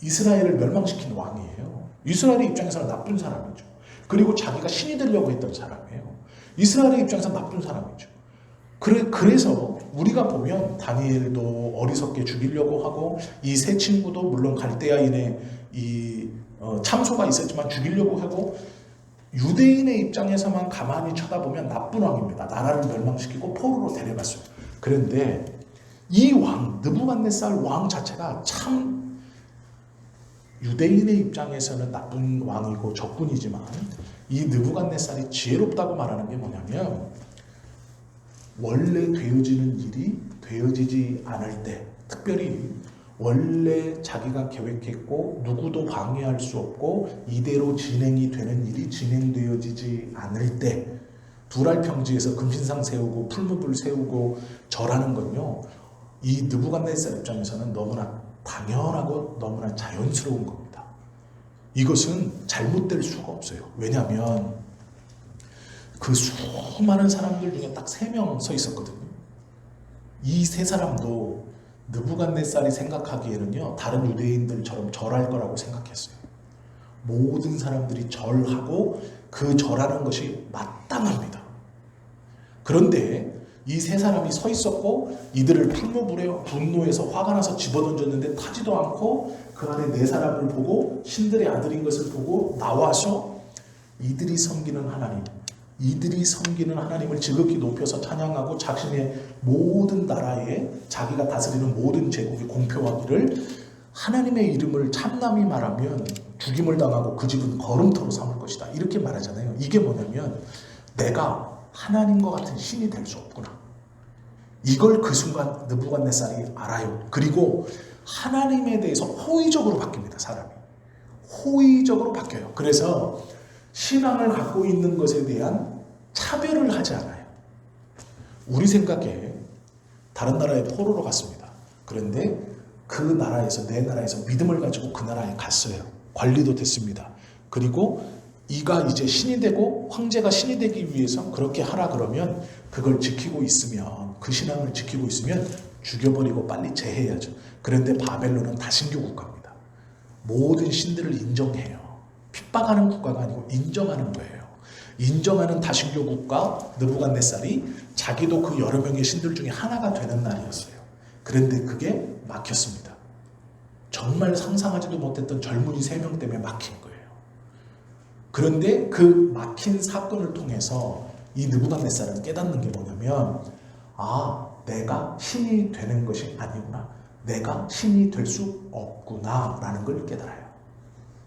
이스라엘을 멸망시킨 왕이에요. 이스라엘의 입장에서는 나쁜 사람이죠. 그리고 자기가 신이 되려고 했던 사람이에요. 이스라엘의 입장에서 나쁜 사람이죠. 그래서 우리가 보면 다니엘도 어리석게 죽이려고 하고 이 세 친구도 물론 갈대아인의 참소가 있었지만 죽이려고 하고 유대인의 입장에서만 가만히 쳐다보면 나쁜 왕입니다. 나라를 멸망시키고 포로로 데려갔어요. 그런데 이 왕, 느부갓네살 왕 자체가 참 유대인의 입장에서는 나쁜 왕이고 적군이지만 이 느부갓네살이 지혜롭다고 말하는 게 뭐냐면 원래 되어지는 일이 되어지지 않을 때, 특별히 원래 자기가 계획했고 누구도 방해할 수 없고 이대로 진행이 되는 일이 진행되어지지 않을 때 두랄평지에서 금신상 세우고 풀무불 세우고 절하는 건요, 이 느부갓네살 입장에서는 너무나 당연하고 너무나 자연스러운 겁니다. 이것은 잘못될 수가 없어요. 왜냐하면 그 수많은 사람들 중에 딱 3명 서 있었거든요. 이 3사람도 느부갓네살이 생각하기에는요, 다른 유대인들처럼 절할 거라고 생각했어요. 모든 사람들이 절하고 그 절하는 것이 마땅합니다. 그런데 이 3사람이 서 있었고 이들을 풀무불에 분노해서 화가 나서 집어던졌는데 타지도 않고 그 안에 4사람을 보고 신들의 아들인 것을 보고 나와서 이들이 섬기는 하나님을 지극히 높여서 찬양하고 자신의 모든 나라에 자기가 다스리는 모든 제국에 공표하기를 하나님의 이름을 참남이 말하면 죽임을 당하고 그 집은 거름터로 삼을 것이다. 이렇게 말하잖아요. 이게 뭐냐면 내가 하나님과 같은 신이 될 수 없구나. 이걸 그 순간 느부갓네살이 알아요. 그리고 하나님에 대해서 호의적으로 바뀝니다. 사람이. 호의적으로 바뀌어요. 그래서 신앙을 갖고 있는 것에 대한 차별을 하지 않아요. 우리 생각에 다른 나라에 포로로 갔습니다. 그런데 그 나라에서, 내 나라에서 믿음을 가지고 그 나라에 갔어요. 관리도 됐습니다. 그리고 이가 이제 신이 되고 황제가 신이 되기 위해서 그렇게 하라 그러면 그걸 지키고 있으면, 그 신앙을 지키고 있으면 죽여버리고 빨리 제해야죠. 그런데 바벨론은 다신교 국가입니다. 모든 신들을 인정해요. 핍박하는 국가가 아니고 인정하는 거예요. 인정하는 다신교 국가 느부갓네살이 자기도 그 여러 명의 신들 중에 하나가 되는 날이었어요. 그런데 그게 막혔습니다. 정말 상상하지도 못했던 젊은이 3명 때문에 막힌 거예요. 그런데 그 막힌 사건을 통해서 이 느부갓네살은 깨닫는 게 뭐냐면, 아, 내가 신이 되는 것이 아니구나. 내가 신이 될 수 없구나 라는 걸 깨달아요.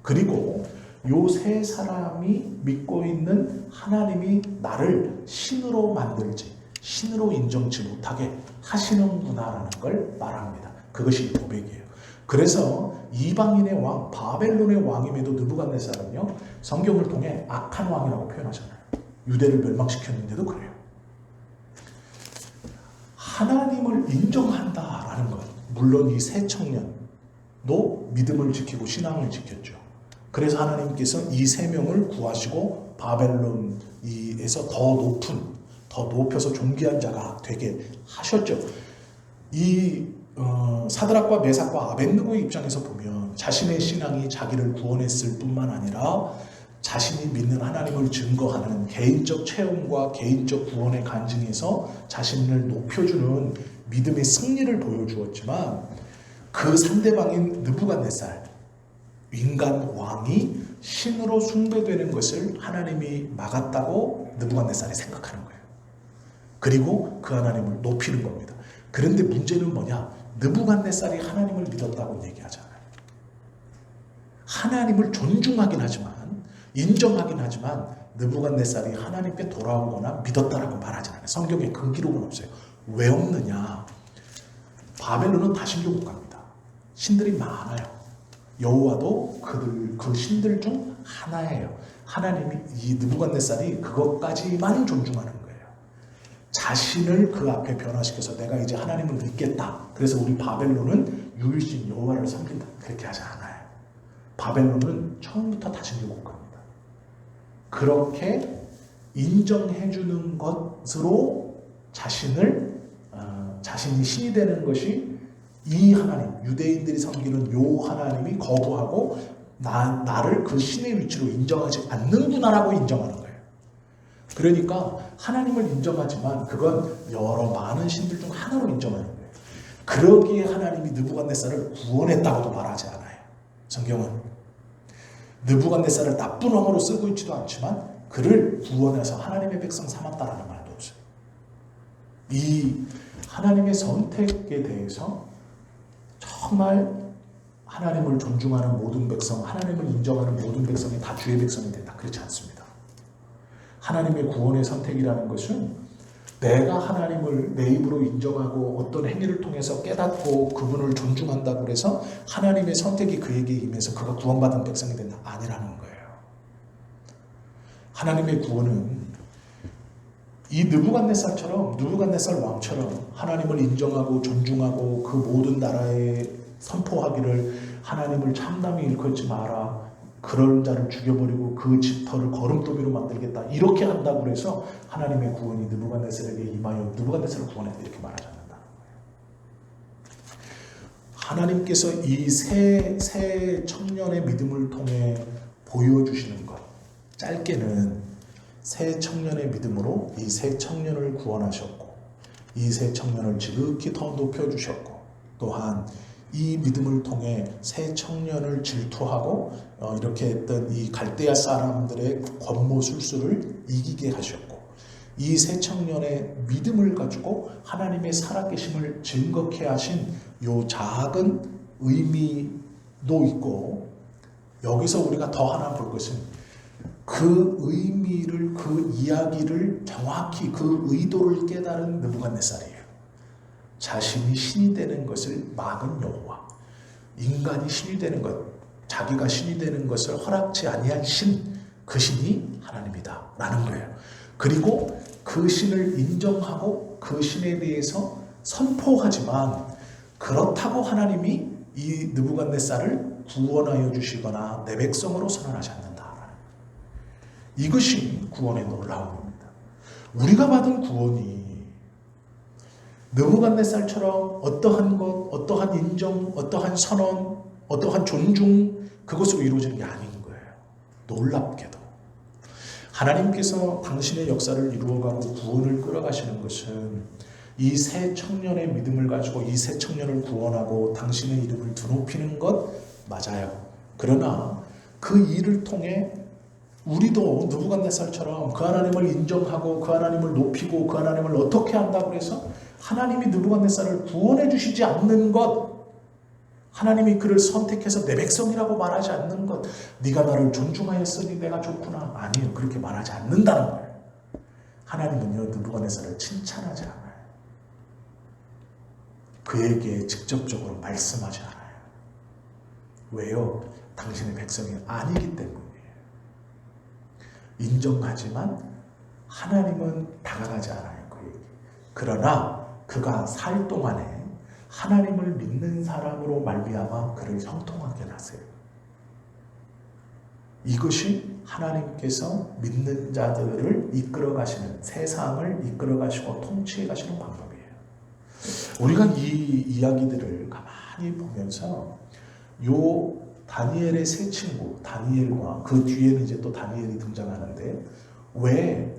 그리고 요 3사람이 믿고 있는 하나님이 나를 신으로 만들지, 신으로 인정치 못하게 하시는구나라는 걸 말합니다. 그것이 고백이에요. 그래서 이방인의 왕, 바벨론의 왕임에도 느부갓네살은요, 성경을 통해 악한 왕이라고 표현하잖아요. 유대를 멸망시켰는데도 그래요. 하나님을 인정한다라는 것, 물론 이 3 청년도 믿음을 지키고 신앙을 지켰죠. 그래서 하나님께서 이 3명을 구하시고 바벨론에서 더 높여서 존귀한 자가 되게 하셨죠. 이 사드락과 메삭과 아벳느고의 입장에서 보면 자신의 신앙이 자기를 구원했을 뿐만 아니라 자신이 믿는 하나님을 증거하는 개인적 체험과 개인적 구원의 간증에서 자신을 높여주는 믿음의 승리를 보여주었지만, 그 상대방인 느부갓네살, 인간 왕이 신으로 숭배되는 것을 하나님이 막았다고 느부갓네살이 생각하는 거예요. 그리고 그 하나님을 높이는 겁니다. 그런데 문제는 뭐냐? 느부갓네살이 하나님을 믿었다고 얘기하잖아요. 하나님을 존중하긴 하지만, 인정하긴 하지만 느부갓네살이 하나님께 돌아오거나 믿었다라고 말하지 않아요. 성경에 그 기록은 없어요. 왜 없느냐? 바벨론은 다신교 국가입니다. 신들이 많아요. 여호와도 그 신들 중 하나예요. 하나님이, 이 느부갓네살이 그것까지만 존중하는 거예요. 자신을 그 앞에 변화시켜서 내가 이제 하나님을 믿겠다. 그래서 우리 바벨론은 유일신 여호와를 섬긴다. 그렇게 하지 않아요. 바벨론은 처음부터 다신교 국가입니다. 그렇게 인정해주는 것으로 자신이 신이 되는 것이 이 하나님, 유대인들이 섬기는 요 하나님이 거부하고 나를 그 신의 위치로 인정하지 않는구나라고 인정하는 거예요. 그러니까 하나님을 인정하지만 그건 여러 많은 신들 중 하나로 인정하는 거예요. 그러기에 하나님이 느부갓네살을 구원했다고도 말하지 않아요. 성경은 느부갓네살을 나쁜 왕으로 쓰고 있지도 않지만 그를 구원해서 하나님의 백성 삼았다라는 말도 없어요. 이 하나님의 선택에 대해서 정말 하나님을 존중하는 모든 백성, 하나님을 인정하는 모든 백성이 다 주의 백성이 된다. 그렇지 않습니다. 하나님의 구원의 선택이라는 것은 내가 하나님을 내 입으로 인정하고 어떤 행위를 통해서 깨닫고 그분을 존중한다고 해서 하나님의 선택이 그에게 임해서 그가 구원받은 백성이 된다. 아니라는 거예요. 하나님의 구원은 이 느부갓네살 왕처럼 하나님을 인정하고 존중하고 그 모든 나라에 선포하기를 하나님을 참남히 일컫지 마라. 그런 자를 죽여버리고 그 짙어를 거름더미로 만들겠다. 이렇게 한다고 해서 하나님의 구원이 느부갓네살에게 임하여 느부갓네살을 구원했다. 이렇게 말하지 않는다. 하나님께서 이 새 청년의 믿음을 통해 보여주시는 것. 짧게는 새 청년의 믿음으로 이 새 청년을 구원하셨고 이 새 청년을 지극히 더 높여주셨고 또한 이 믿음을 통해 새 청년을 질투하고 이렇게 했던 이 갈대아 사람들의 권모술수를 이기게 하셨고 이 새 청년의 믿음을 가지고 하나님의 살아계심을 증거케 하신 요 작은 의미도 있고 여기서 우리가 더 하나 볼 것은 그 의미를 그 이야기를 정확히 그 의도를 깨달은 느부갓네살이에요. 자신이 신이 되는 것을 막은 여호와, 인간이 신이 되는 것, 자기가 신이 되는 것을 허락지 아니한 신, 그 신이 하나님이다 라는 거예요. 그리고 그 신을 인정하고 그 신에 대해서 선포하지만 그렇다고 하나님이 이 느부갓네살을 구원하여 주시거나 내 백성으로 선언하지 않는다라는 거예요. 이것이 구원의 놀라움입니다. 우리가 받은 구원이 느부갓네살처럼 어떠한 것, 어떠한 인정, 어떠한 선언, 어떠한 존중 그것으로 이루어지는 게 아닌 거예요. 놀랍게도 하나님께서 당신의 역사를 이루어가고 구원을 끌어가시는 것은 이 새 청년의 믿음을 가지고 이 새 청년을 구원하고 당신의 이름을 드높이는 것 맞아요. 그러나 그 일을 통해 우리도 느부갓네살처럼 그 하나님을 인정하고 그 하나님을 높이고 그 하나님을 어떻게 한다고 해서 하나님이 느부갓네살을 구원해 주시지 않는 것, 하나님이 그를 선택해서 내 백성이라고 말하지 않는 것, 네가 나를 존중하였으니 내가 좋구나. 아니요. 그렇게 말하지 않는다는 거예요. 하나님은요 느부갓네살을 칭찬하지 않아요. 그에게 직접적으로 말씀하지 않아요. 왜요? 당신의 백성이 아니기 때문이에요. 인정하지만 하나님은 다가가지 않아요. 그에게. 그러나 그가 살 동안에 하나님을 믿는 사람으로 말미암아 그를 형통하게 하세요. 이것이 하나님께서 믿는 자들을 이끌어 가시는, 세상을 이끌어 가시고 통치해 가시는 방법이에요. 우리가 이 이야기들을 가만히 보면서 요 다니엘의 세 친구, 다니엘과 그 뒤에는 이제 또 다니엘이 등장하는데 왜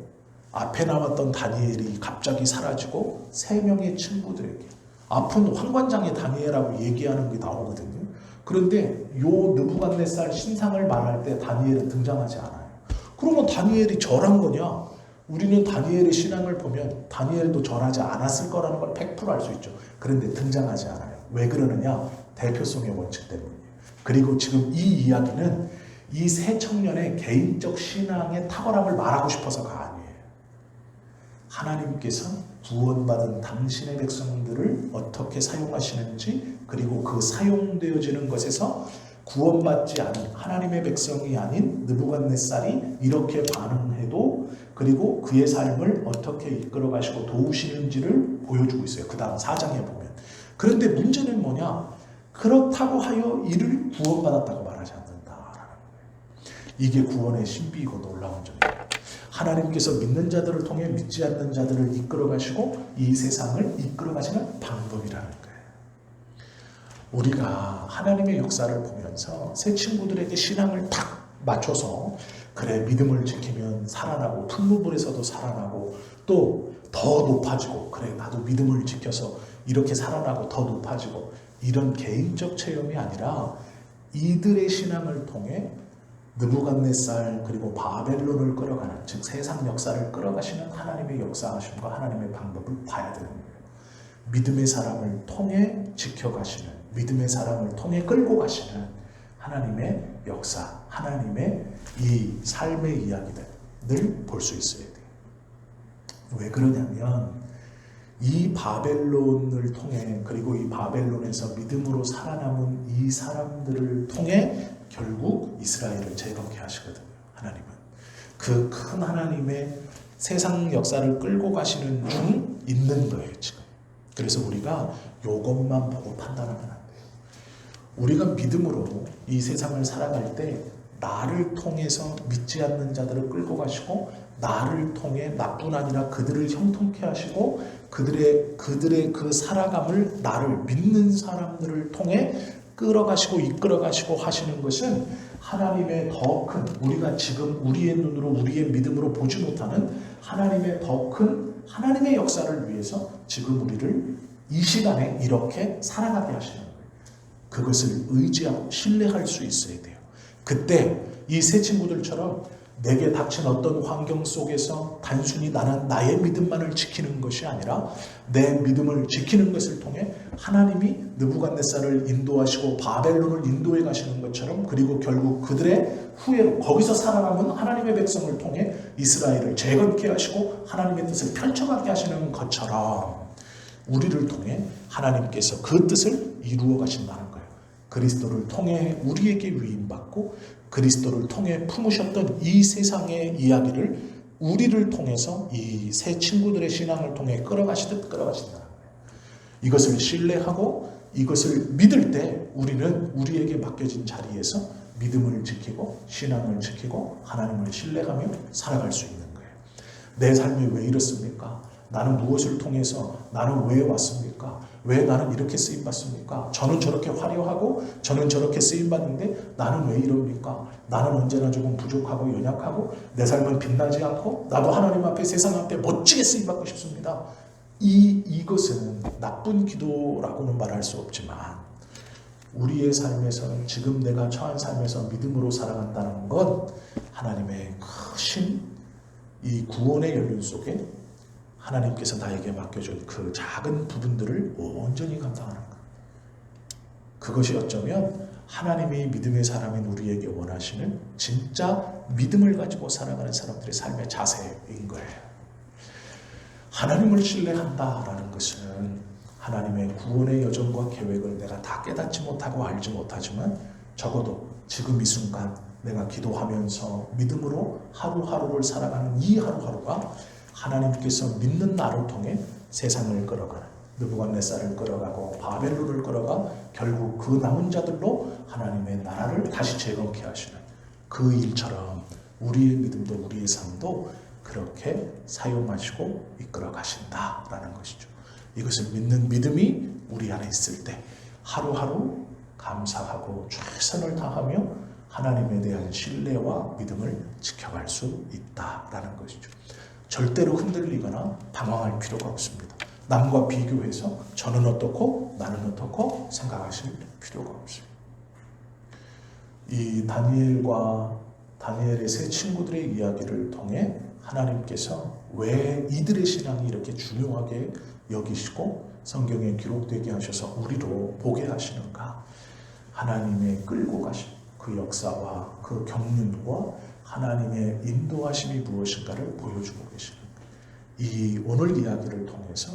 앞에 나왔던 다니엘이 갑자기 사라지고 세 명의 친구들에게 아픈 황관장의 다니엘하고 얘기하는 게 나오거든요. 그런데 요 느부갓네살 신상을 말할 때 다니엘은 등장하지 않아요. 그러면 다니엘이 절한 거냐? 우리는 다니엘의 신앙을 보면 다니엘도 절하지 않았을 거라는 걸 100% 알 수 있죠. 그런데 등장하지 않아요. 왜 그러느냐? 대표성의 원칙 때문이에요. 그리고 지금 이 이야기는 이 새 청년의 개인적 신앙의 탁월함을 말하고 싶어서가 아니에요. 하나님께서 구원받은 당신의 백성들을 어떻게 사용하시는지, 그리고 그 사용되어지는 것에서 구원받지 않은 하나님의 백성이 아닌 느부갓네살이 이렇게 반응해도 그리고 그의 삶을 어떻게 이끌어 가시고 도우시는지를 보여주고 있어요. 그 다음 4장에 보면. 그런데 문제는 뭐냐? 그렇다고 하여 이를 구원받았다고 말하지 않는다라는 거예요. 이게 구원의 신비이고 놀라운 점이에요. 하나님께서 믿는 자들을 통해 믿지 않는 자들을 이끌어 가시고 이 세상을 이끌어 가시는 방법이라는 거예요. 우리가 하나님의 역사를 보면서 새 친구들에게 신앙을 딱 맞춰서 그래 믿음을 지키면 살아나고 풀무불에서도 살아나고 또 더 높아지고 그래 나도 믿음을 지켜서 이렇게 살아나고 더 높아지고 이런 개인적 체험이 아니라 이들의 신앙을 통해 느부갓네살 그리고 바벨론을 끌어가는 즉 세상 역사를 끌어가시는 하나님의 역사하심과 하나님의 방법을 봐야 되는 거예요. 믿음의 사람을 통해 지켜가시는 믿음의 사람을 통해 끌고 가시는 하나님의 역사, 하나님의 이 삶의 이야기들을 볼 수 있어야 돼요. 왜 그러냐면 이 바벨론을 통해, 그리고 이 바벨론에서 믿음으로 살아남은 이 사람들을 통해 결국 이스라엘을 재건케 하시거든요. 하나님은 그 큰 하나님의 세상 역사를 끌고 가시는 중 있는 거예요 지금. 그래서 우리가 이것만 보고 판단하면 안 돼요. 우리가 믿음으로 이 세상을 살아갈 때 나를 통해서 믿지 않는 자들을 끌고 가시고, 나를 통해 나뿐 아니라 그들을 형통케 하시고, 그들의 그 살아감을 나를 믿는 사람들을 통해 끌어가시고 이끌어가시고 하시는 것은 하나님의 더 큰, 우리가 지금 우리의 눈으로 우리의 믿음으로 보지 못하는 하나님의 더 큰 하나님의 역사를 위해서 지금 우리를 이 시간에 이렇게 살아가게 하시는 거예요. 그것을 의지하고 신뢰할 수 있어야 돼요. 그때 이 세 친구들처럼 내게 닥친 어떤 환경 속에서 단순히 나는 나의 믿음만을 지키는 것이 아니라 내 믿음을 지키는 것을 통해 하나님이 느부갓네살을 인도하시고 바벨론을 인도해 가시는 것처럼, 그리고 결국 그들의 후예로 거기서 살아남은 하나님의 백성을 통해 이스라엘을 재건케 하시고 하나님의 뜻을 펼쳐가게 하시는 것처럼 우리를 통해 하나님께서 그 뜻을 이루어 가신다는 거예요. 그리스도를 통해 우리에게 위임받고 그리스도를 통해 품으셨던 이 세상의 이야기를 우리를 통해서 이 세 친구들의 신앙을 통해 끌어가시듯 끌어가신다는 거예요. 이것을 신뢰하고 이것을 믿을 때 우리는 우리에게 맡겨진 자리에서 믿음을 지키고 신앙을 지키고 하나님을 신뢰하며 살아갈 수 있는 거예요. 내 삶이 왜 이렇습니까? 나는 무엇을 통해서, 나는 왜 왔습니까? 왜 나는 이렇게 쓰임받습니까? 저는 저렇게 화려하고 저는 저렇게 쓰임받는데 나는 왜 이럽니까? 나는 언제나 조금 부족하고 연약하고 내 삶은 빛나지 않고 나도 하나님 앞에 세상 앞에 멋지게 쓰임받고 싶습니다. 이것은 나쁜 기도라고는 말할 수 없지만 우리의 삶에서, 지금 내가 처한 삶에서 믿음으로 살아간다는 건 하나님의 크신 이 구원의 연륜 속에 하나님께서 나에게 맡겨준 그 작은 부분들을 온전히 감당하는 것. 그것이 어쩌면 하나님이 믿음의 사람인 우리에게 원하시는 진짜 믿음을 가지고 살아가는 사람들의 삶의 자세인 거예요. 하나님을 신뢰한다라는 것은 하나님의 구원의 여정과 계획을 내가 다 깨닫지 못하고 알지 못하지만 적어도 지금 이 순간 내가 기도하면서 믿음으로 하루하루를 살아가는 이 하루하루가 하나님께서 믿는 나를 통해 세상을 끌어가는, 느부갓네살을 끌어가고 바벨론을 끌어가 결국 그 남은 자들로 하나님의 나라를 다시 재건케 하시는 그 일처럼 우리의 믿음도 우리의 삶도 그렇게 사용하시고 이끌어 가신다라는 것이죠. 이것을 믿는 믿음이 우리 안에 있을 때 하루하루 감사하고 최선을 다하며 하나님에 대한 신뢰와 믿음을 지켜갈 수 있다라는 것이죠. 절대로 흔들리거나 방황할 필요가 없습니다. 남과 비교해서 저는 어떻고 나는 어떻고 생각하실 필요가 없습니다. 이 다니엘의 세 친구들의 이야기를 통해 하나님께서 왜 이들의 신앙이 이렇게 중요하게 여기시고 성경에 기록되게 하셔서 우리로 보게 하시는가? 하나님의 끌고 가신 그 역사와 그 경륜과 하나님의 인도하심이 무엇인가를 보여주고 계시는 이 오늘 이야기를 통해서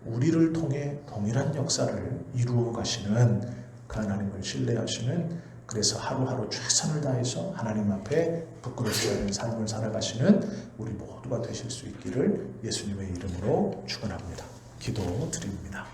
우리를 통해 동일한 역사를 이루어 가시는 그 하나님을 신뢰하시는, 그래서 하루하루 최선을 다해서 하나님 앞에 부끄럽지 않은 삶을 살아가시는 우리 모두가 되실 수 있기를 예수님의 이름으로 축원합니다. 기도드립니다.